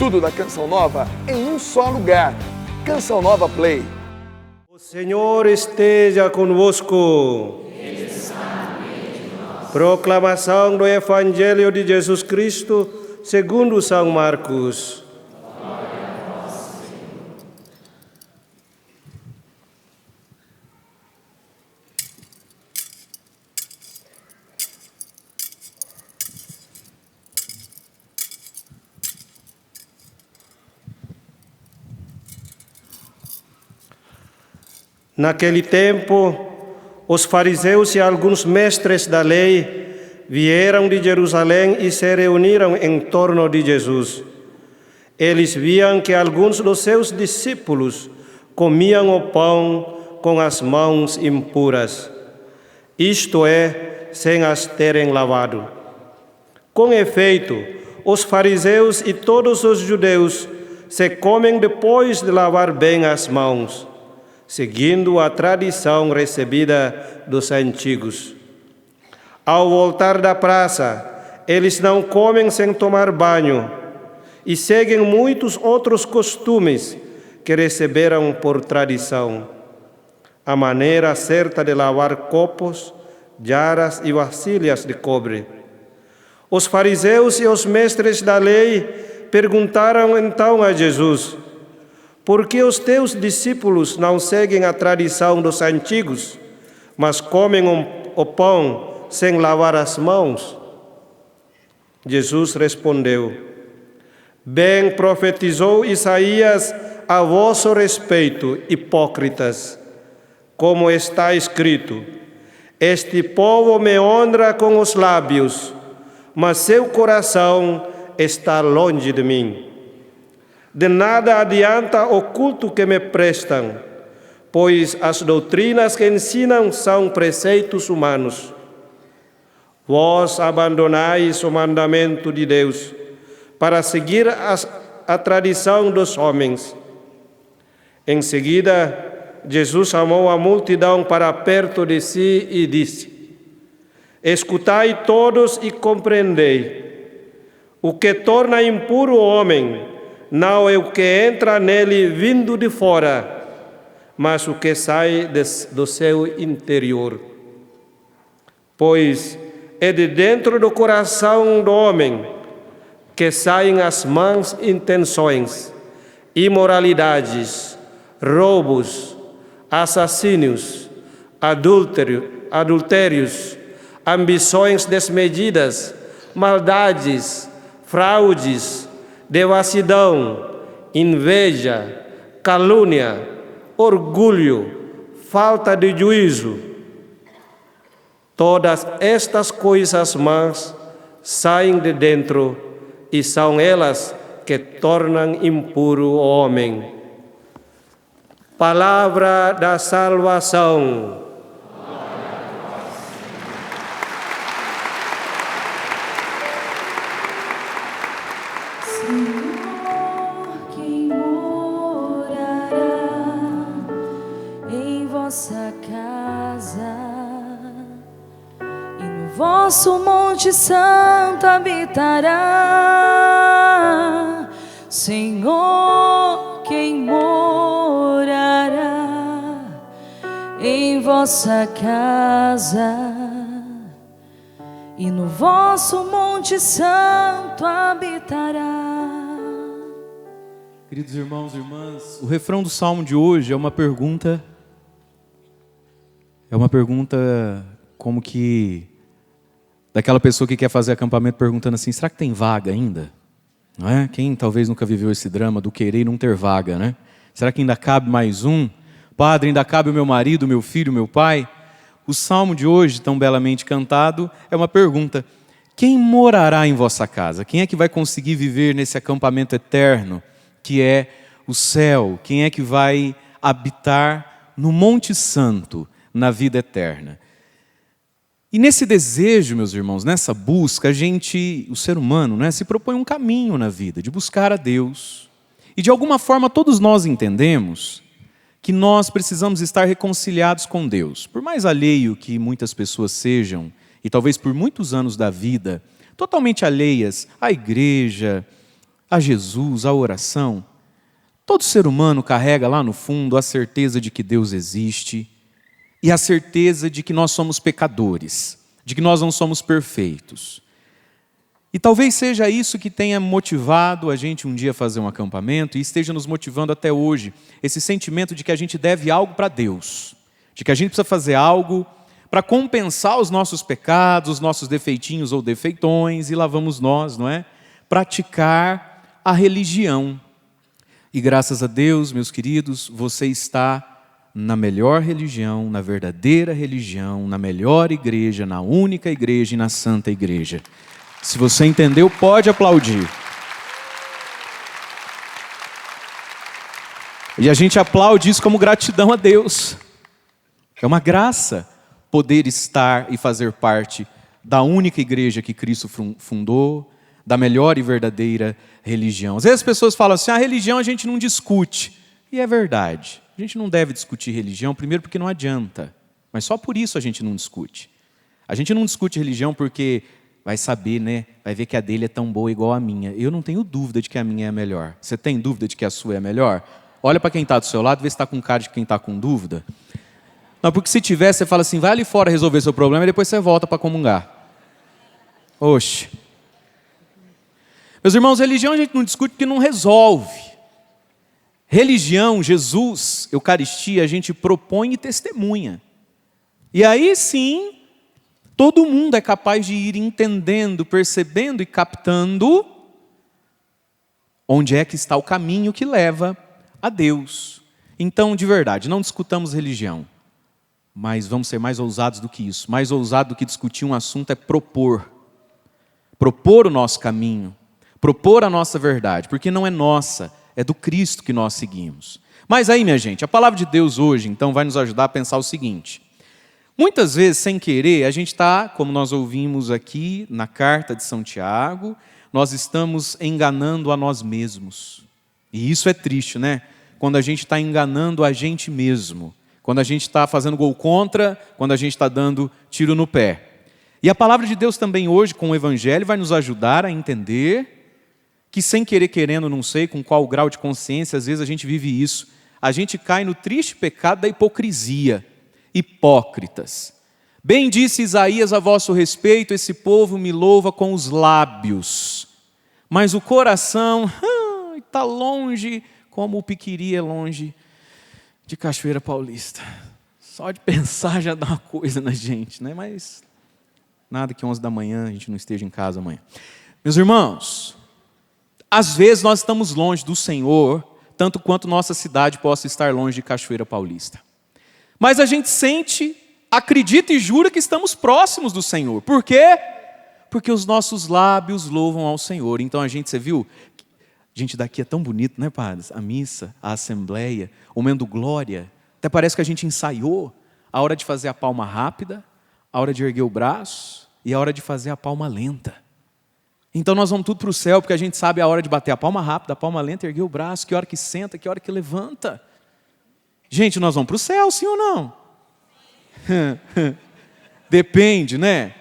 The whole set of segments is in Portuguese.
Tudo da Canção Nova em um só lugar. Canção Nova Play. O Senhor esteja convosco. Proclamação do Evangelho de Jesus Cristo segundo São Marcos. Naquele tempo, os fariseus e alguns mestres da lei vieram de Jerusalém e se reuniram em torno de Jesus. Eles viam que alguns dos seus discípulos comiam o pão com as mãos impuras, isto é, sem as terem lavado. Com efeito, os fariseus e todos os judeus se comem depois de lavar bem as mãos, seguindo a tradição recebida dos antigos. Ao voltar da praça, eles não comem sem tomar banho e seguem muitos outros costumes que receberam por tradição. A maneira certa de lavar copos, jarras e vasilhas de cobre. Os fariseus e os mestres da lei perguntaram então a Jesus: por que os teus discípulos não seguem a tradição dos antigos, mas comem o pão sem lavar as mãos? Jesus respondeu: bem profetizou Isaías a vosso respeito, hipócritas, como está escrito: este povo me honra com os lábios, mas seu coração está longe de mim. De nada adianta o culto que me prestam, pois as doutrinas que ensinam são preceitos humanos. Vós abandonais o mandamento de Deus para seguir a tradição dos homens. Em seguida, Jesus chamou a multidão para perto de si e disse: escutai todos e compreendei. O que torna impuro o homem não é o que entra nele vindo de fora, mas o que sai do seu interior. Pois é de dentro do coração do homem que saem as más intenções, imoralidades, roubos, assassínios, adultérios, ambições desmedidas, maldades, fraudes, devassidão, inveja, calúnia, orgulho, falta de juízo. Todas estas coisas más saem de dentro e são elas que tornam impuro o homem. Palavra da salvação. Vosso monte santo habitará, Senhor, quem morará em vossa casa, e no vosso monte santo habitará. Queridos irmãos e irmãs, o refrão do salmo de hoje é uma pergunta como que daquela pessoa que quer fazer acampamento perguntando assim: será que tem vaga ainda? Não é? Quem talvez nunca viveu esse drama do querer e não ter vaga, né? Será que ainda cabe mais um? Padre, ainda cabe o meu marido, o meu filho, o meu pai? O salmo de hoje, tão belamente cantado, é uma pergunta: quem morará em vossa casa? Quem é que vai conseguir viver nesse acampamento eterno que é o céu? Quem é que vai habitar no Monte Santo, na vida eterna? E nesse desejo, meus irmãos, nessa busca, o ser humano, né, se propõe um caminho na vida, de buscar a Deus. E de alguma forma todos nós entendemos que nós precisamos estar reconciliados com Deus. Por mais alheio que muitas pessoas sejam, e talvez por muitos anos da vida, totalmente alheias à igreja, a Jesus, a oração, todo ser humano carrega lá no fundo a certeza de que Deus existe e a certeza de que nós somos pecadores, de que nós não somos perfeitos. E talvez seja isso que tenha motivado a gente um dia fazer um acampamento e esteja nos motivando até hoje, esse sentimento de que a gente deve algo para Deus, de que a gente precisa fazer algo para compensar os nossos pecados, os nossos defeitinhos ou defeitões, e lá vamos nós, não é? Praticar a religião. E graças a Deus, meus queridos, você está na melhor religião, na verdadeira religião, na melhor igreja, na única igreja e na santa igreja. Se você entendeu, pode aplaudir. E a gente aplaude isso como gratidão a Deus. É uma graça poder estar e fazer parte da única igreja que Cristo fundou, da melhor e verdadeira religião. Às vezes as pessoas falam assim, a religião a gente não discute. E é verdade. A gente não deve discutir religião, primeiro porque não adianta. Mas só por isso a gente não discute. A gente não discute religião porque vai saber, né? Vai ver que a dele é tão boa igual a minha. Eu não tenho dúvida de que a minha é a melhor. Você tem dúvida de que a sua é a melhor? Olha para quem está do seu lado, vê se está com cara de quem está com dúvida. Não, porque se tiver, você fala assim, vai ali fora resolver seu problema e depois você volta para comungar. Oxe. Meus irmãos, religião a gente não discute porque não resolve. Religião, Jesus, Eucaristia, a gente propõe e testemunha. E aí sim, todo mundo é capaz de ir entendendo, percebendo e captando onde é que está o caminho que leva a Deus. Então, de verdade, não discutamos religião, mas vamos ser mais ousados do que isso. Mais ousado do que discutir um assunto é propor. Propor o nosso caminho, propor a nossa verdade, porque não é nossa, é do Cristo que nós seguimos. Mas aí, minha gente, a palavra de Deus hoje, então, vai nos ajudar a pensar o seguinte. Muitas vezes, sem querer, a gente está, como nós ouvimos aqui na carta de São Tiago, nós estamos enganando a nós mesmos. E isso é triste, né? Quando a gente está enganando a gente mesmo. Quando a gente está fazendo gol contra, quando a gente está dando tiro no pé. E a palavra de Deus também hoje, com o Evangelho, vai nos ajudar a entender que sem querer, querendo, não sei com qual grau de consciência, às vezes a gente vive isso. A gente cai no triste pecado da hipocrisia. Hipócritas. Bem disse Isaías a vosso respeito, esse povo me louva com os lábios, mas o coração está longe, como o Piquiri é longe de Cachoeira Paulista. Só de pensar já dá uma coisa na gente, né? Mas nada que 11 da manhã a gente não esteja em casa amanhã. Meus irmãos, às vezes nós estamos longe do Senhor, tanto quanto nossa cidade possa estar longe de Cachoeira Paulista. Mas a gente sente, acredita e jura que estamos próximos do Senhor. Por quê? Porque os nossos lábios louvam ao Senhor. Então você viu? Gente, daqui é tão bonito, né, padres? A missa, a assembleia, o momento glória. Até parece que a gente ensaiou a hora de fazer a palma rápida, a hora de erguer o braço e a hora de fazer a palma lenta. Então nós vamos tudo para o céu, porque a gente sabe a hora de bater a palma rápida, a palma lenta, erguer o braço, que hora que senta, que hora que levanta. Gente, nós vamos para o céu, sim ou não? Depende, né?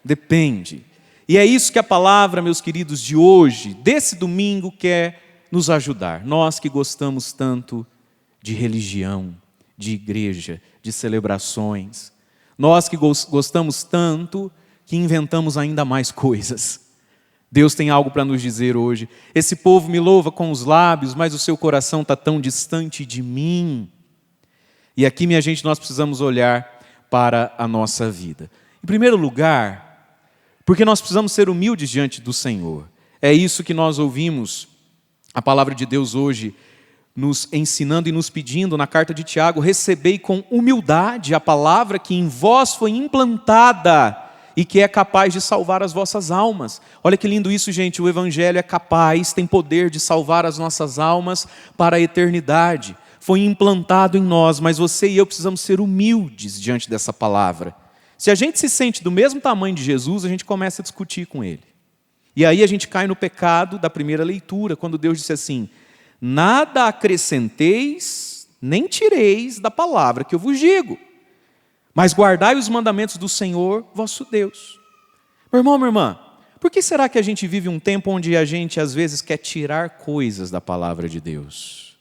Depende. E é isso que a palavra, meus queridos, de hoje, desse domingo, quer nos ajudar. Nós que gostamos tanto de religião, de igreja, de celebrações. Nós que gostamos tanto que inventamos ainda mais coisas. Deus tem algo para nos dizer hoje. Esse povo me louva com os lábios, mas o seu coração está tão distante de mim. E aqui, minha gente, nós precisamos olhar para a nossa vida. Em primeiro lugar, porque nós precisamos ser humildes diante do Senhor. É isso que nós ouvimos a palavra de Deus hoje, nos ensinando e nos pedindo na carta de Tiago: recebei com humildade a palavra que em vós foi implantada e que é capaz de salvar as vossas almas. Olha que lindo isso, gente. O Evangelho é capaz, tem poder de salvar as nossas almas para a eternidade. Foi implantado em nós, mas você e eu precisamos ser humildes diante dessa palavra. Se a gente se sente do mesmo tamanho de Jesus, a gente começa a discutir com Ele. E aí a gente cai no pecado da primeira leitura, quando Deus disse assim: nada acrescenteis, nem tireis da palavra que eu vos digo, mas guardai os mandamentos do Senhor, vosso Deus. Meu irmão, minha irmã, por que será que a gente vive um tempo onde a gente às vezes quer tirar coisas da palavra de Deus?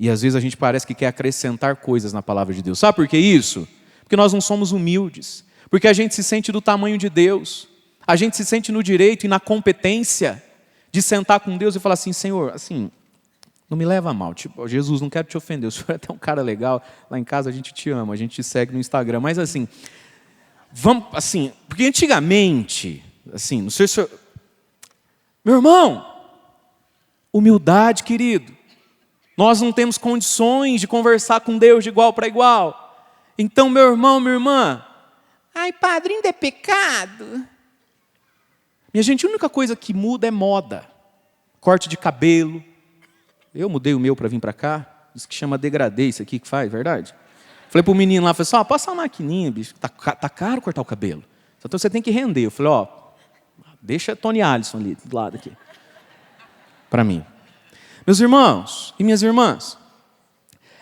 E às vezes a gente parece que quer acrescentar coisas na palavra de Deus. Sabe por que isso? Porque nós não somos humildes. Porque a gente se sente do tamanho de Deus. A gente se sente no direito e na competência de sentar com Deus e falar assim, Senhor, assim, não me leva a mal. Tipo, Jesus, não quero te ofender. O Senhor é até um cara legal. Lá em casa a gente te ama, a gente te segue no Instagram. Mas assim, vamos, assim, porque antigamente, assim, não sei se eu... Meu irmão, humildade, querido. Nós não temos condições de conversar com Deus de igual para igual. Então, meu irmão, minha irmã, ai, padre, ainda é pecado? Minha gente, a única coisa que muda é moda. Corte de cabelo. Eu mudei o meu para vir para cá. Isso que chama degradê, isso aqui que faz, verdade? Falei pro menino lá, falei assim, passa uma maquininha, bicho, tá caro cortar o cabelo. Então você tem que render. Eu falei, deixa Tony Alisson ali, do lado aqui. Para mim. Meus irmãos e minhas irmãs,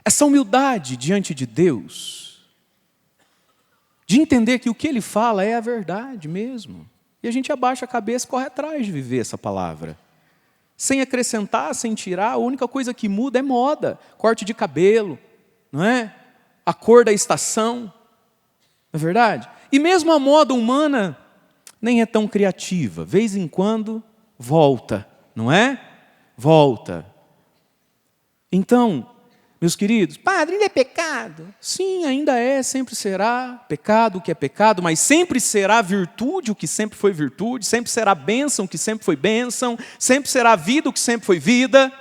essa humildade diante de Deus, de entender que o que Ele fala é a verdade mesmo. E a gente abaixa a cabeça e corre atrás de viver essa palavra. Sem acrescentar, sem tirar, a única coisa que muda é moda. Corte de cabelo, não é? A cor da estação, não é verdade? E mesmo a moda humana nem é tão criativa. Vez em quando volta, não é? Volta. Então, meus queridos, padre, ainda é pecado? Sim, ainda é, sempre será pecado o que é pecado, mas sempre será virtude o que sempre foi virtude, sempre será bênção o que sempre foi bênção, sempre será vida o que sempre foi vida.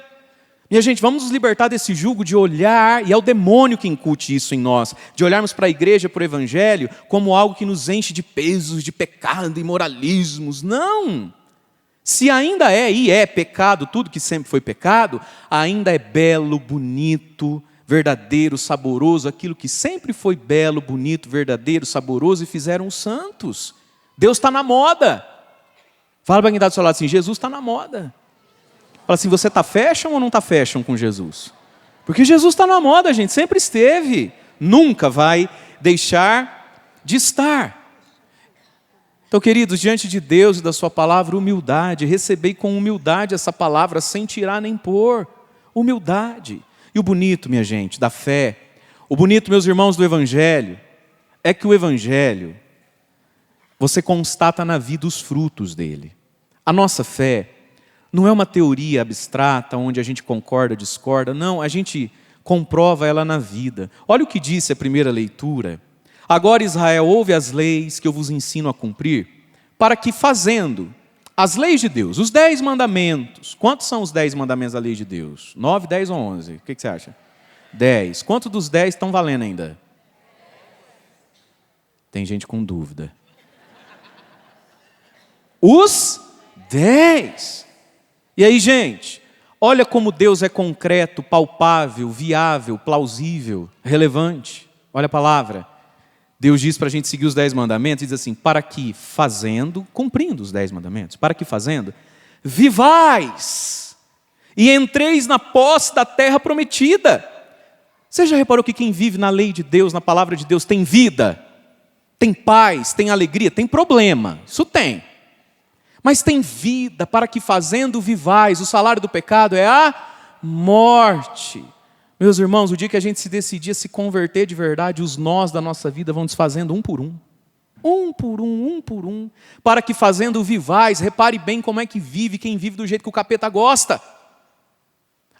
Minha gente, vamos nos libertar desse jugo de olhar, e é o demônio que incute isso em nós, de olharmos para a igreja, para o evangelho, como algo que nos enche de pesos, de pecado e moralismos. Não! Se ainda é e é pecado, tudo que sempre foi pecado, ainda é belo, bonito, verdadeiro, saboroso, aquilo que sempre foi belo, bonito, verdadeiro, saboroso e fizeram os santos. Deus está na moda. Fala para quem está do seu lado assim, Jesus está na moda. Fala assim, você está fashion ou não está fashion com Jesus? Porque Jesus está na moda, gente, sempre esteve. Nunca vai deixar de estar. Então, queridos, diante de Deus e da sua palavra, humildade, recebei com humildade essa palavra, sem tirar nem pôr, humildade. E o bonito, minha gente, da fé, o bonito, meus irmãos, do Evangelho, é que o Evangelho, você constata na vida os frutos dele. A nossa fé não é uma teoria abstrata, onde a gente concorda, discorda, não, a gente comprova ela na vida. Olha o que disse a primeira leitura. Agora, Israel, ouve as leis que eu vos ensino a cumprir, para que fazendo as leis de Deus, os 10 mandamentos. Quantos são os 10 mandamentos da lei de Deus? 9, 10 ou 11? O que você acha? 10. Quantos dos 10 estão valendo ainda? Tem gente com dúvida. Os 10. E aí, gente, olha como Deus é concreto, palpável, viável, plausível, relevante. Olha a palavra. Deus diz para a gente seguir os 10 mandamentos e diz assim, para que fazendo, cumprindo os 10 mandamentos, para que fazendo, vivais e entreis na posse da terra prometida. Você já reparou que quem vive na lei de Deus, na palavra de Deus, tem vida, tem paz, tem alegria, tem problema, isso tem. Mas tem vida, para que fazendo vivais, o salário do pecado é a morte. Meus irmãos, o dia que a gente se decidir a se converter de verdade, os nós da nossa vida vão desfazendo um por um. Um por um, um por um. Para que fazendo vivais, repare bem como é que vive quem vive do jeito que o capeta gosta.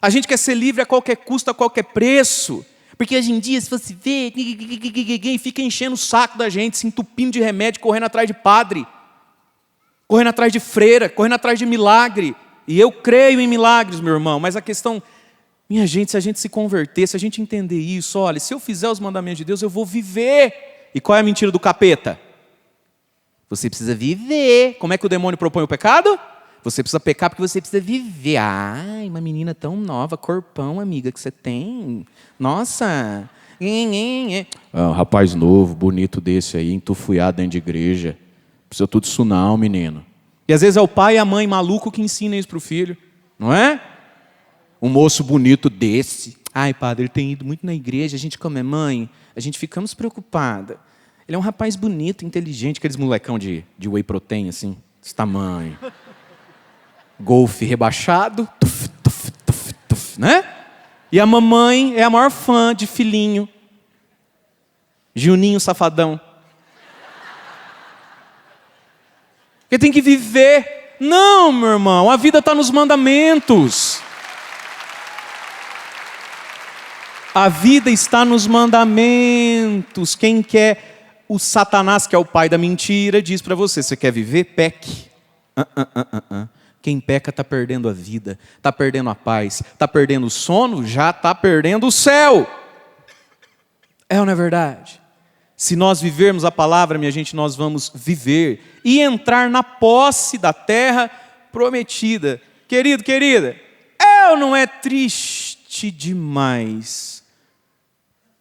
A gente quer ser livre a qualquer custo, a qualquer preço. Porque hoje em dia, se você vê, fica enchendo o saco da gente, se entupindo de remédio, correndo atrás de padre, correndo atrás de freira, correndo atrás de milagre. E eu creio em milagres, meu irmão, mas a questão... Minha gente, se a gente se converter, se a gente entender isso, olha, se eu fizer os mandamentos de Deus, eu vou viver. E qual é a mentira do capeta? Você precisa viver. Como é que o demônio propõe o pecado? Você precisa pecar porque você precisa viver. Ai, uma menina tão nova, corpão, amiga, que você tem. Nossa. Um rapaz novo, bonito desse aí, entufiado dentro de igreja. Precisa tudo isso não, menino. E às vezes é o pai e a mãe maluco que ensinam isso para o filho. Não é? Um moço bonito desse. Ai, padre, ele tem ido muito na igreja, a gente como é mãe, a gente ficamos preocupada. Ele é um rapaz bonito, inteligente, aqueles molecão de whey protein, assim, desse tamanho. Golfe rebaixado, tuf, tuf, tuf, tuf, né? E a mamãe é a maior fã de filhinho. Juninho Safadão. Porque tem que viver. Não, meu irmão, a vida está nos mandamentos. A vida está nos mandamentos. Quem quer... O Satanás, que é o pai da mentira, diz para você, você quer viver? Peque. Quem peca está perdendo a vida, está perdendo a paz, está perdendo o sono, já está perdendo o céu. É ou não é verdade? Se nós vivermos a palavra, minha gente, nós vamos viver e entrar na posse da terra prometida. Querido, querida, é ou não é triste demais?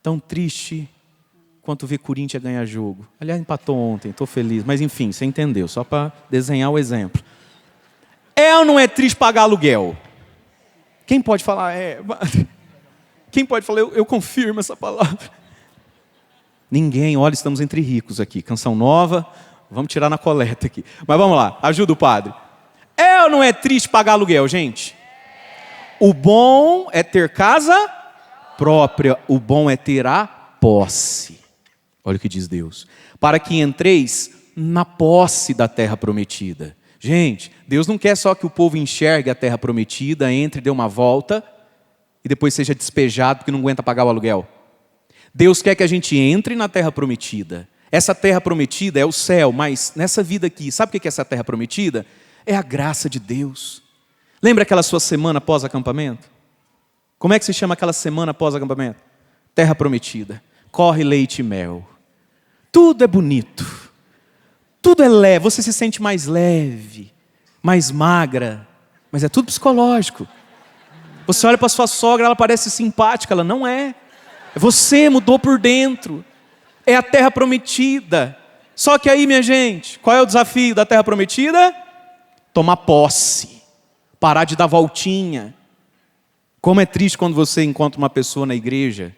Tão triste quanto ver Corinthians ganhar jogo. Aliás, empatou ontem, estou feliz. Mas enfim, você entendeu, só para desenhar o exemplo. É ou não é triste pagar aluguel? Quem pode falar? Quem pode falar? Eu confirmo essa palavra. Ninguém, olha, estamos entre ricos aqui. Canção nova, vamos tirar na coleta aqui. Mas vamos lá, ajuda o padre. É ou não é triste pagar aluguel, gente? O bom é ter casa própria, o bom é ter a posse. Olha o que diz Deus. Para que entreis na posse da terra prometida. Gente, Deus não quer só que o povo enxergue a terra prometida, entre, dê uma volta e depois seja despejado porque não aguenta pagar o aluguel. Deus quer que a gente entre na terra prometida. Essa terra prometida é o céu, mas nessa vida aqui, sabe o que é essa terra prometida? É a graça de Deus. Lembra aquela sua semana pós-acampamento? Como é que se chama aquela semana pós-acampamento? Terra prometida. Corre leite e mel. Tudo é bonito, tudo é leve, você se sente mais leve, mais magra, mas é tudo psicológico. Você olha para sua sogra, ela parece simpática, ela não é. Você mudou por dentro, é a terra prometida. Só que aí, minha gente, qual é o desafio da terra prometida? Tomar posse, parar de dar voltinha. Como é triste quando você encontra uma pessoa na igreja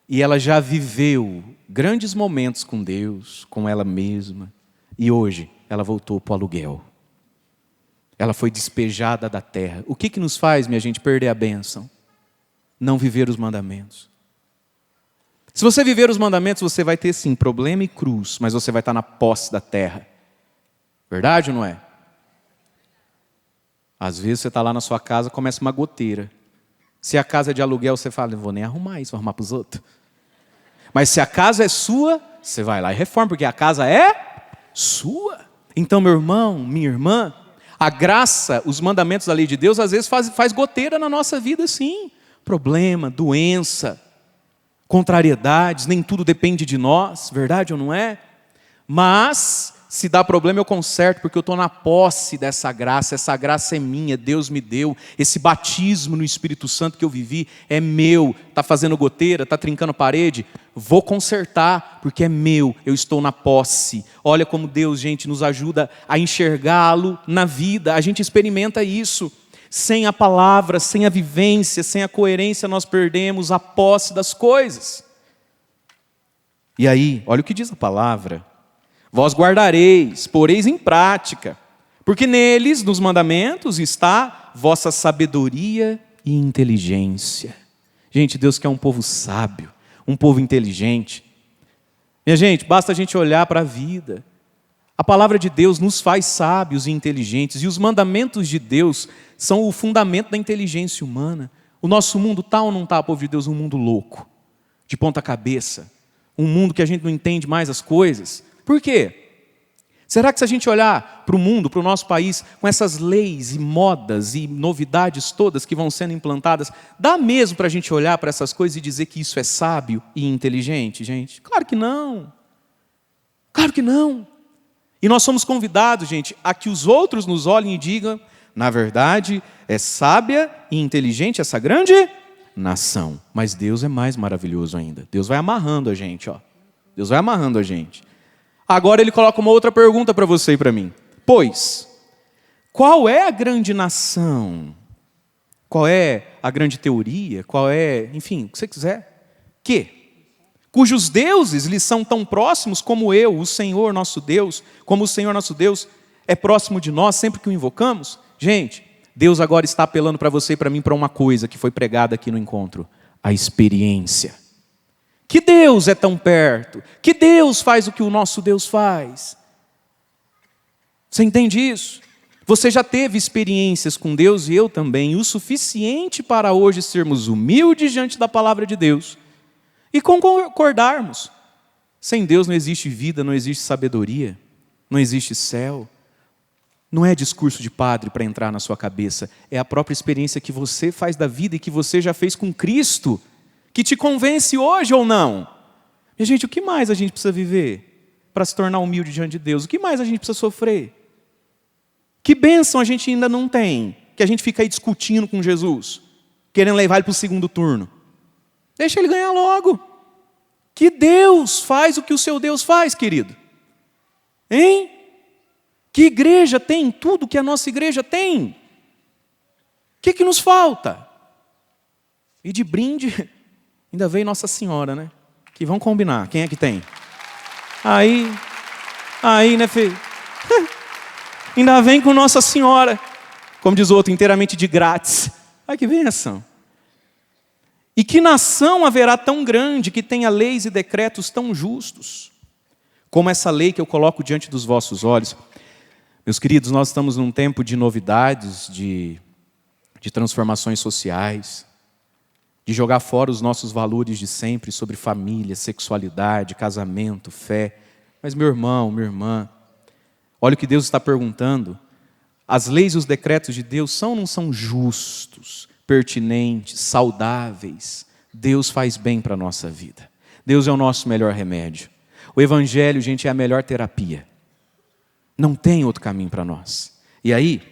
e ela já viveu grandes momentos com Deus, com ela mesma, e hoje ela voltou para o aluguel. Ela foi despejada da terra. O que nos faz, minha gente, perder a bênção? Não viver os mandamentos. Se você viver os mandamentos, você vai ter sim problema e cruz, mas você vai estar na posse da terra. Verdade ou não é? Às vezes você está lá na sua casa, começa uma goteira. Se a casa é de aluguel, você fala, não vou nem arrumar isso, vou arrumar para os outros. Mas se a casa é sua, você vai lá e reforma, porque a casa é sua. Então, meu irmão, minha irmã, a graça, os mandamentos da lei de Deus, às vezes faz goteira na nossa vida, sim. Problema, doença, contrariedades, nem tudo depende de nós, verdade ou não é? Mas, se dá problema eu conserto, porque eu estou na posse dessa graça, essa graça é minha, Deus me deu, esse batismo no Espírito Santo que eu vivi é meu, está fazendo goteira, está trincando parede, vou consertar, porque é meu, eu estou na posse. Olha como Deus, gente, nos ajuda a enxergá-lo na vida, a gente experimenta isso. Sem a palavra, sem a vivência, sem a coerência, nós perdemos a posse das coisas. E aí, olha o que diz a palavra. Vós guardareis, poreis em prática, porque neles, nos mandamentos, está vossa sabedoria e inteligência. Gente, Deus quer um povo sábio, um povo inteligente. Minha gente, basta a gente olhar para a vida. A palavra de Deus nos faz sábios e inteligentes, e os mandamentos de Deus são o fundamento da inteligência humana. O nosso mundo está ou não está, povo de Deus, um mundo louco, de ponta cabeça, um mundo que a gente não entende mais as coisas. Por quê? Será que se a gente olhar para o mundo, para o nosso país, com essas leis e modas e novidades todas que vão sendo implantadas, dá mesmo para a gente olhar para essas coisas e dizer que isso é sábio e inteligente, gente? Claro que não. Claro que não. E nós somos convidados, gente, a que os outros nos olhem e digam, na verdade, é sábia e inteligente essa grande nação. Mas Deus é mais maravilhoso ainda. Deus vai amarrando a gente, ó. Deus vai amarrando a gente. Agora ele coloca uma outra pergunta para você e para mim. Pois, qual é a grande nação? Qual é a grande teoria? Qual é, enfim, o que você quiser? cujos deuses lhes são tão próximos como eu, o Senhor nosso Deus, como o Senhor nosso Deus é próximo de nós sempre que o invocamos? Gente, Deus agora está apelando para você e para mim para uma coisa que foi pregada aqui no encontro: a experiência. Que Deus é tão perto, que Deus faz o que o nosso Deus faz. Você entende isso? Você já teve experiências com Deus e eu também, o suficiente para hoje sermos humildes diante da palavra de Deus e concordarmos. Sem Deus não existe vida, não existe sabedoria, não existe céu. Não é discurso de padre para entrar na sua cabeça, é a própria experiência que você faz da vida e que você já fez com Cristo, que te convence hoje ou não. E, gente, o que mais a gente precisa viver para se tornar humilde diante de Deus? O que mais a gente precisa sofrer? Que bênção a gente ainda não tem, que a gente fica aí discutindo com Jesus, querendo levar ele para o segundo turno? Deixa ele ganhar logo. Que Deus faz o que o seu Deus faz, querido. Hein? Que igreja tem tudo que a nossa igreja tem? O que nos falta? E de brinde, ainda veio Nossa Senhora, né? Que vão combinar, quem é que tem? Aí, né, filho? Ainda vem com Nossa Senhora, como diz o outro, inteiramente de grátis. Ai, que bênção. E que nação haverá tão grande que tenha leis e decretos tão justos, como essa lei que eu coloco diante dos vossos olhos? Meus queridos, nós estamos num tempo de novidades, de transformações sociais, de jogar fora os nossos valores de sempre sobre família, sexualidade, casamento, fé. Mas, meu irmão, minha irmã, olha o que Deus está perguntando. As leis e os decretos de Deus são ou não são justos, pertinentes, saudáveis? Deus faz bem para a nossa vida. Deus é o nosso melhor remédio. O Evangelho, gente, é a melhor terapia. Não tem outro caminho para nós. E aí,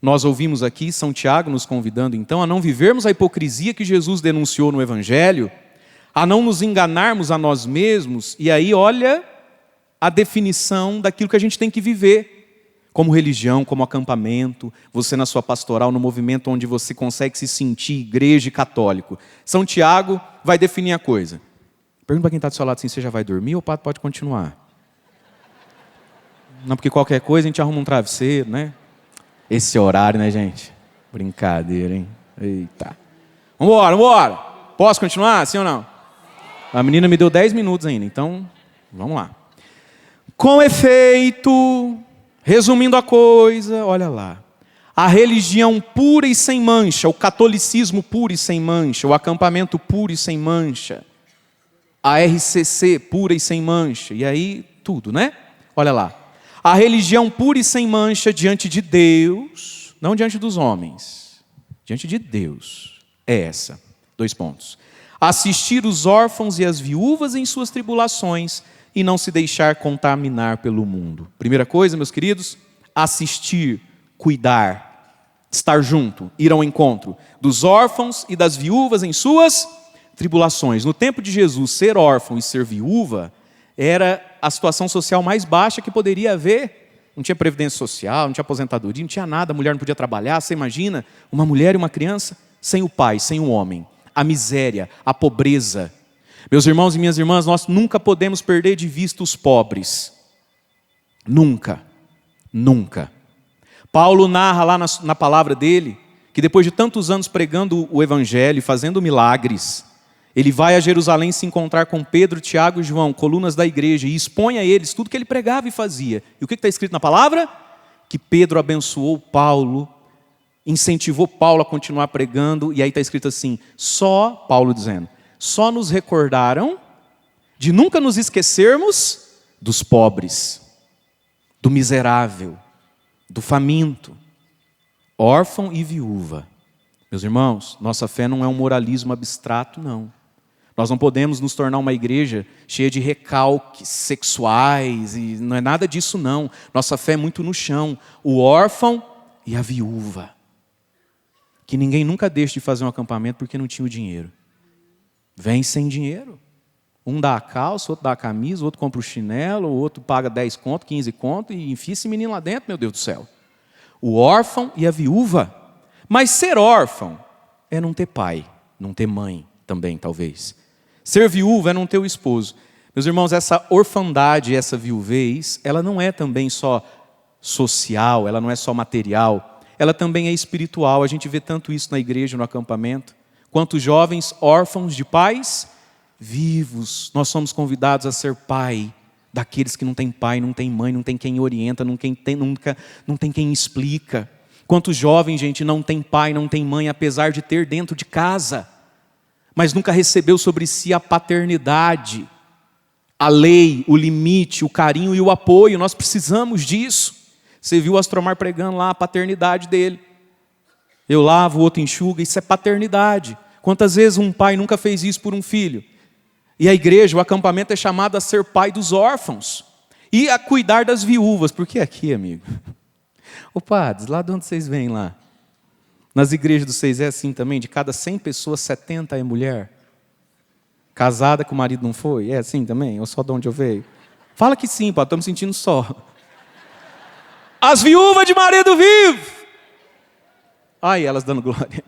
nós ouvimos aqui São Tiago nos convidando então a não vivermos a hipocrisia que Jesus denunciou no Evangelho, a não nos enganarmos a nós mesmos. E aí, olha a definição daquilo que a gente tem que viver, como religião, como acampamento, você na sua pastoral, no movimento onde você consegue se sentir igreja e católico. São Tiago vai definir a coisa. Pergunta para quem está do seu lado assim: você já vai dormir ou o padre pode continuar? Não, porque qualquer coisa a gente arruma um travesseiro, né? Esse horário, né, gente? Brincadeira, hein? Eita. Vambora. Posso continuar, sim ou não? A menina me deu 10 minutos ainda, então vamos lá. Com efeito, resumindo a coisa, olha lá. A religião pura e sem mancha, o catolicismo puro e sem mancha, o acampamento puro e sem mancha, a RCC pura e sem mancha, e aí tudo, né? Olha lá. A religião pura e sem mancha diante de Deus, não diante dos homens, diante de Deus, é essa. 2 pontos. Assistir os órfãos e as viúvas em suas tribulações e não se deixar contaminar pelo mundo. Primeira coisa, meus queridos, assistir, cuidar, estar junto, ir ao encontro dos órfãos e das viúvas em suas tribulações. No tempo de Jesus, ser órfão e ser viúva era a situação social mais baixa que poderia haver. Não tinha previdência social, não tinha aposentadoria, não tinha nada, a mulher não podia trabalhar. Você imagina uma mulher e uma criança sem o pai, sem o homem. A miséria, a pobreza. Meus irmãos e minhas irmãs, nós nunca podemos perder de vista os pobres. Nunca. Paulo narra lá na palavra dele que depois de tantos anos pregando o Evangelho, fazendo milagres, ele vai a Jerusalém se encontrar com Pedro, Tiago e João, colunas da igreja, e expõe a eles tudo que ele pregava e fazia. E o que está escrito na palavra? Que Pedro abençoou Paulo, incentivou Paulo a continuar pregando, e aí está escrito assim, Paulo dizendo, só nos recordaram de nunca nos esquecermos dos pobres, do miserável, do faminto, órfão e viúva. Meus irmãos, nossa fé não é um moralismo abstrato, não. Nós não podemos nos tornar uma igreja cheia de recalques sexuais, e não é nada disso, não. Nossa fé é muito no chão. O órfão e a viúva. Que ninguém nunca deixe de fazer um acampamento porque não tinha o dinheiro. Vem sem dinheiro. Um dá a calça, outro dá a camisa, o outro compra o chinelo, o outro paga 10 conto, 15 conto e enfia esse menino lá dentro, meu Deus do céu. O órfão e a viúva. Mas ser órfão é não ter pai, não ter mãe também, talvez. Ser viúva é não ter o esposo. Meus irmãos, essa orfandade, essa viuvez, ela não é também só social, ela não é só material, ela também é espiritual. A gente vê tanto isso na igreja, no acampamento. Quantos jovens órfãos de pais vivos. Nós somos convidados a ser pai daqueles que não têm pai, não têm mãe, não tem quem orienta, não tem quem explica. Quantos jovens, gente, não tem pai, não tem mãe, apesar de ter dentro de casa, mas nunca recebeu sobre si a paternidade, a lei, o limite, o carinho e o apoio. Nós precisamos disso. Você viu o Astromar pregando lá a paternidade dele. Eu lavo, o outro enxuga, isso é paternidade. Quantas vezes um pai nunca fez isso por um filho? E a igreja, o acampamento é chamado a ser pai dos órfãos e a cuidar das viúvas. Por que aqui, amigo? Ô padres, lá de onde vocês vêm lá? Nas igrejas de vocês é assim também? De cada 100 pessoas, 70 é mulher? Casada que o marido não foi? É assim também? Ou só de onde eu veio? Fala que sim, padre, estou me sentindo só. As viúvas de marido vivo! Ai, elas dando glória.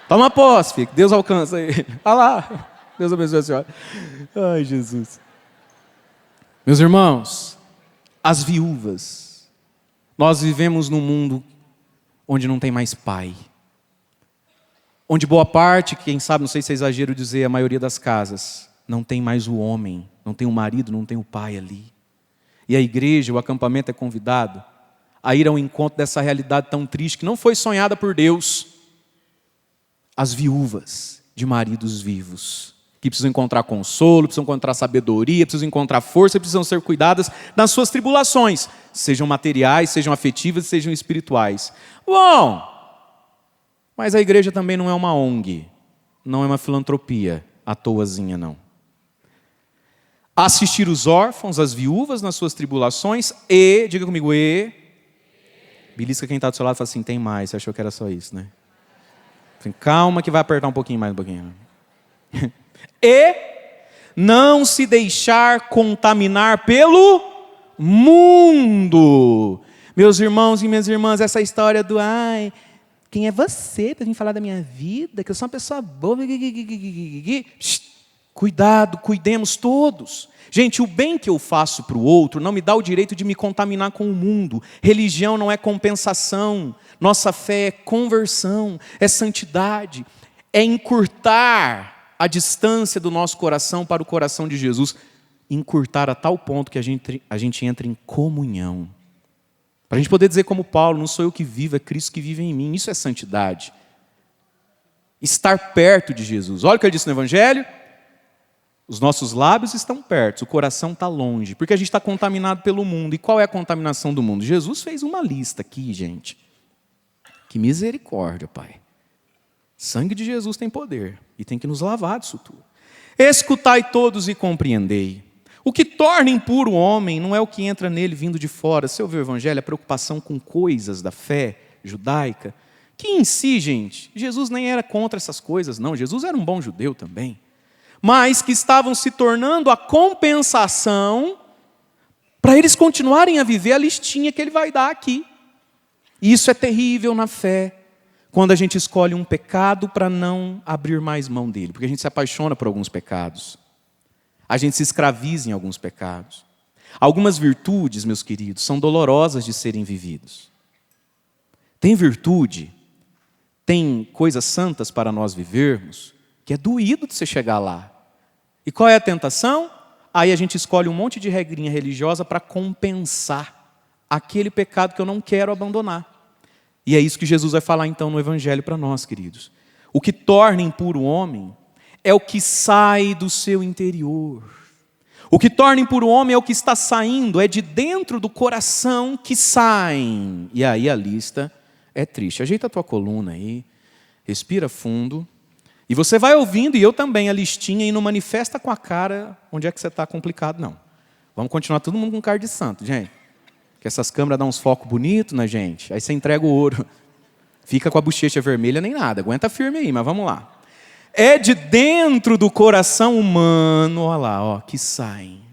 Toma posse, filho, que Deus alcança ele. Olha lá. Deus abençoe a senhora. Ai, Jesus. Meus irmãos, as viúvas. Nós vivemos num mundo onde não tem mais pai. Onde boa parte, quem sabe, não sei se é exagero dizer, a maioria das casas, não tem mais o homem, não tem o marido, não tem o pai ali. E a igreja, o acampamento é convidado a ir ao encontro dessa realidade tão triste que não foi sonhada por Deus. As viúvas de maridos vivos, que precisam encontrar consolo, precisam encontrar sabedoria, precisam encontrar força, precisam ser cuidadas nas suas tribulações, sejam materiais, sejam afetivas, sejam espirituais. Bom, mas a igreja também não é uma ONG, não é uma filantropia à toazinha, não. Assistir os órfãos, as viúvas nas suas tribulações e, diga comigo, belisca quem está do seu lado e fala assim, tem mais, você achou que era só isso, né? Calma que vai apertar um pouquinho mais, um pouquinho. E não se deixar contaminar pelo mundo. Meus irmãos e minhas irmãs, essa história do quem é você para vir falar da minha vida? Que eu sou uma pessoa boa. Cuidado, cuidemos todos. Gente, o bem que eu faço para o outro não me dá o direito de me contaminar com o mundo. Religião não é compensação. Nossa fé é conversão, é santidade, é encurtar a distância do nosso coração para o coração de Jesus. Encurtar a tal ponto que a gente entra em comunhão. Para a gente poder dizer como Paulo, não sou eu que vivo, é Cristo que vive em mim. Isso é santidade. Estar perto de Jesus. Olha o que ele disse no Evangelho. Os nossos lábios estão perto, o coração está longe, porque a gente está contaminado pelo mundo. E qual é a contaminação do mundo? Jesus fez uma lista aqui, gente. Que misericórdia, Pai. Sangue de Jesus tem poder e tem que nos lavar disso tudo. Escutai todos e compreendei. O que torna impuro o homem não é o que entra nele vindo de fora. Você ouviu o Evangelho? A preocupação com coisas da fé judaica. Que em si, gente, Jesus nem era contra essas coisas, não. Jesus era um bom judeu também. Mas que estavam se tornando a compensação para eles continuarem a viver a listinha que ele vai dar aqui. E isso é terrível na fé, quando a gente escolhe um pecado para não abrir mais mão dele, porque a gente se apaixona por alguns pecados, a gente se escraviza em alguns pecados. Algumas virtudes, meus queridos, são dolorosas de serem vividas. Tem virtude, tem coisas santas para nós vivermos, que é doído de você chegar lá. E qual é a tentação? Aí a gente escolhe um monte de regrinha religiosa para compensar aquele pecado que eu não quero abandonar. E é isso que Jesus vai falar então no Evangelho para nós, queridos. O que torna impuro o homem é o que sai do seu interior. O que torna impuro o homem é o que está saindo, é de dentro do coração que saem. E aí a lista é triste. Ajeita a tua coluna aí, respira fundo. E você vai ouvindo, e eu também, a listinha, e não manifesta com a cara onde é que você está complicado, não. Vamos continuar todo mundo com cara de santo, gente. Que essas câmeras dão uns focos bonitos na gente. Aí você entrega o ouro. Fica com a bochecha vermelha nem nada. Aguenta firme aí, mas vamos lá. É de dentro do coração humano, olha lá, ó, que saem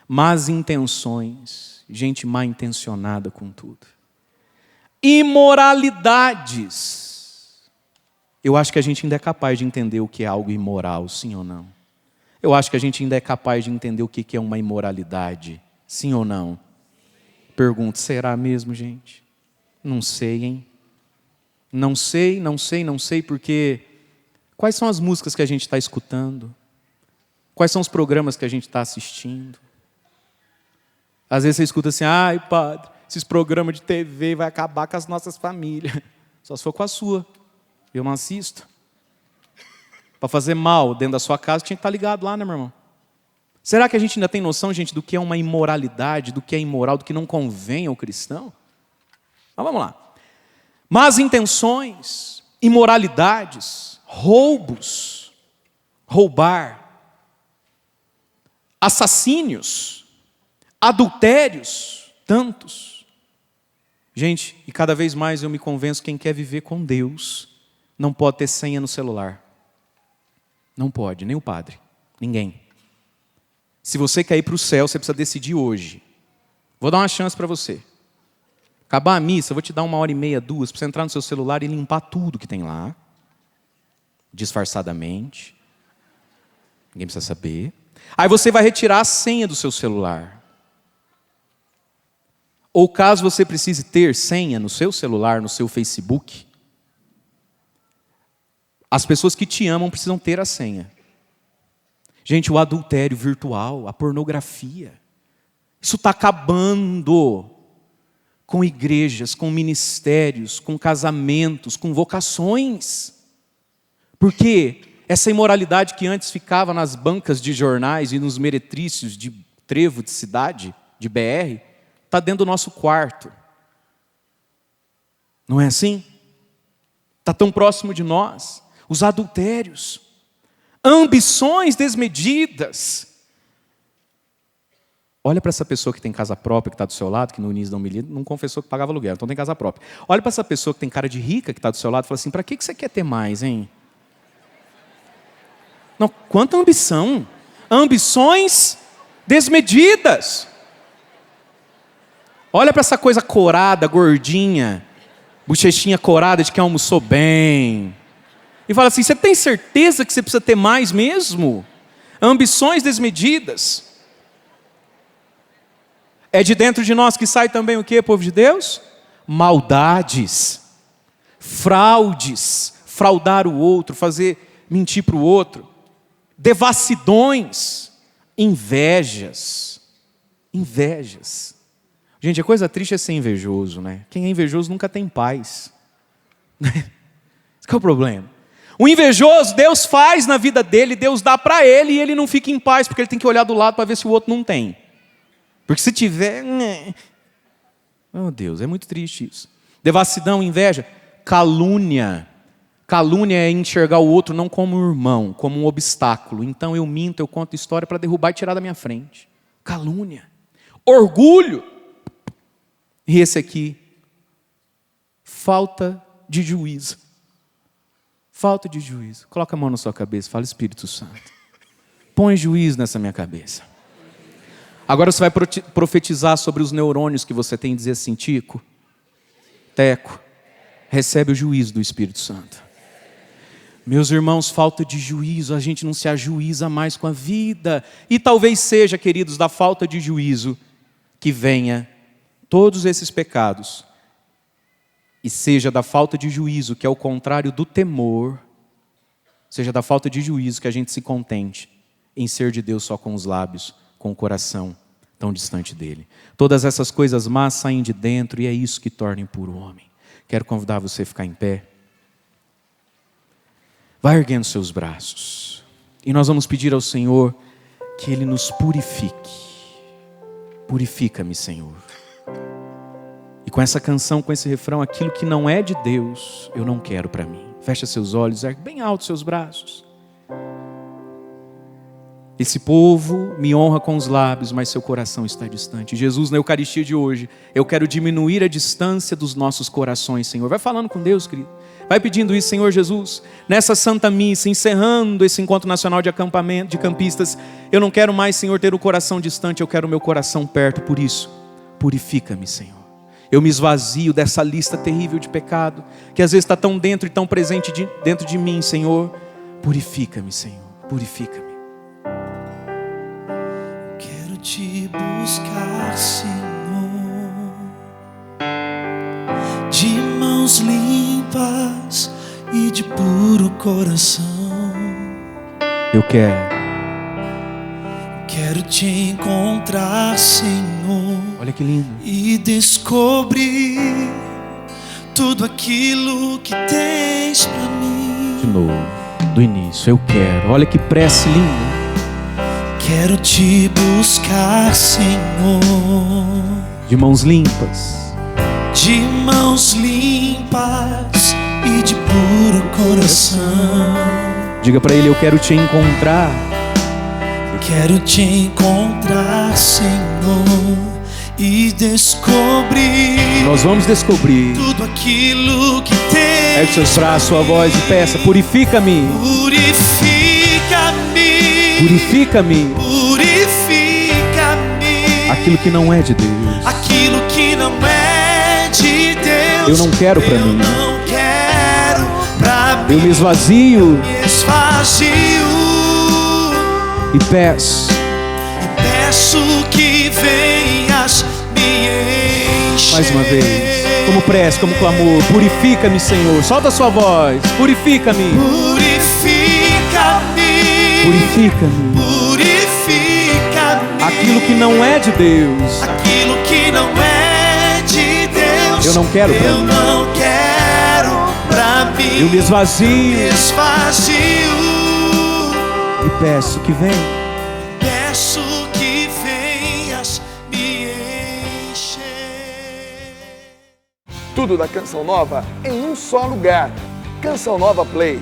más intenções, gente mal intencionada com tudo. Imoralidades. Eu acho que a gente ainda é capaz de entender o que é algo imoral, sim ou não? Eu acho que a gente ainda é capaz de entender o que é uma imoralidade. Sim ou não? Pergunto, será mesmo, gente? Não sei, hein? Não sei, porque quais são as músicas que a gente está escutando? Quais são os programas que a gente está assistindo? Às vezes você escuta assim, ai padre, esses programas de TV vai acabar com as nossas famílias. Só se for com a sua. Eu não assisto. Para fazer mal dentro da sua casa, tinha que estar ligado lá, né, meu irmão? Será que a gente ainda tem noção, gente, do que é uma imoralidade, do que é imoral, do que não convém ao cristão? Mas vamos lá. Más intenções, imoralidades, roubos, roubar, assassínios, adultérios, tantos. Gente, e cada vez mais eu me convenço, quem quer viver com Deus não pode ter senha no celular. Não pode, nem o padre, ninguém. Se você quer ir para o céu, você precisa decidir hoje. Vou dar uma chance para você. Acabar a missa, eu vou te dar 1h30, 2, para você entrar no seu celular e limpar tudo que tem lá. Disfarçadamente. Ninguém precisa saber. Aí você vai retirar a senha do seu celular. Ou caso você precise ter senha no seu celular, no seu Facebook, as pessoas que te amam precisam ter a senha. Gente, o adultério virtual, a pornografia, isso está acabando com igrejas, com ministérios, com casamentos, com vocações. Porque essa imoralidade que antes ficava nas bancas de jornais e nos meretrícios de trevo de cidade, de BR, está dentro do nosso quarto. Não é assim? Está tão próximo de nós. Os adultérios, ambições desmedidas. Olha para essa pessoa que tem casa própria, que está do seu lado, que no início da homilia não confessou que pagava aluguel, então tem casa própria. Olha para essa pessoa que tem cara de rica, que está do seu lado, e fala assim, para que você quer ter mais, hein? Não, quanta ambição. Ambições desmedidas. Olha para essa coisa corada, gordinha, bochechinha corada de quem almoçou bem. E fala assim, você tem certeza que você precisa ter mais mesmo? Ambições desmedidas. É de dentro de nós que sai também o que, povo de Deus? Maldades, fraudes, fraudar o outro, fazer mentir para o outro, devassidões, invejas. Gente, a coisa triste é ser invejoso, né? Quem é invejoso nunca tem paz. Esse que é o problema. O invejoso, Deus faz na vida dele, Deus dá para ele e ele não fica em paz, porque ele tem que olhar do lado para ver se o outro não tem. Porque se tiver... Meu Deus, é muito triste isso. Devassidão, inveja, calúnia. Calúnia é enxergar o outro não como um irmão, como um obstáculo. Então eu minto, eu conto história para derrubar e tirar da minha frente. Calúnia. Orgulho. E esse aqui, falta de juízo. Falta de juízo. Coloca a mão na sua cabeça, fala Espírito Santo. Põe juízo nessa minha cabeça. Agora você vai profetizar sobre os neurônios que você tem e dizer assim, Tico, Teco, recebe o juízo do Espírito Santo. Meus irmãos, falta de juízo, a gente não se ajuiza mais com a vida. E talvez seja, queridos, da falta de juízo que venha todos esses pecados. E seja da falta de juízo, que é o contrário do temor, seja da falta de juízo que a gente se contente em ser de Deus só com os lábios, com o coração tão distante dele. Todas essas coisas más saem de dentro e é isso que torna impuro o homem. Quero convidar você a ficar em pé. Vai erguendo seus braços. E nós vamos pedir ao Senhor que Ele nos purifique. Purifica-me, Senhor. E com essa canção, com esse refrão, aquilo que não é de Deus, eu não quero para mim. Fecha seus olhos, ergue bem alto seus braços. Esse povo me honra com os lábios, mas seu coração está distante. Jesus, na Eucaristia de hoje, eu quero diminuir a distância dos nossos corações, Senhor. Vai falando com Deus, querido. Vai pedindo isso, Senhor Jesus. Nessa Santa Missa, encerrando esse encontro nacional de acampamento, de campistas, eu não quero mais, Senhor, ter o coração distante, eu quero o meu coração perto. Por isso, purifica-me, Senhor. Eu me esvazio dessa lista terrível de pecado, que às vezes está tão dentro e tão presente dentro de mim, Senhor. Purifica-me, Senhor. Purifica-me. buscar, Senhor, de mãos limpas e de puro coração. Eu quero. Quero te encontrar, Senhor, Olha que lindo. e descobrir tudo aquilo que tens pra mim. De novo, do início. Eu quero. Olha que prece linda. Quero te buscar, Senhor, De mãos limpas. de mãos limpas e de puro coração. Diga pra ele, eu quero te encontrar. Quero te encontrar, Senhor, e descobrir Nós vamos descobrir. tudo aquilo que tens. Ergue seus braços, sua voz e peça, purifica-me. Purifica-me, Purifica-me. purifica-me. Aquilo que não é de Deus. Aquilo que não é de Deus, Eu não quero pra mim. Eu não quero pra mim. Eu me esvazio Me esvazio e peço. e peço que venhas me encher. Mais uma vez. Como prece, como clamor. Purifica-me, Senhor. Solta a sua voz. Purifica-me. Purifica-me, Purifica-me. purifica-me. Aquilo que não é de Deus. Aquilo que não é de Deus, Eu não quero pra eu mim. não quero pra mim. Eu me esvazio Me esvazio e peço que venha. peço que venhas me encher. Tudo da Canção Nova em um só lugar. Canção Nova Play.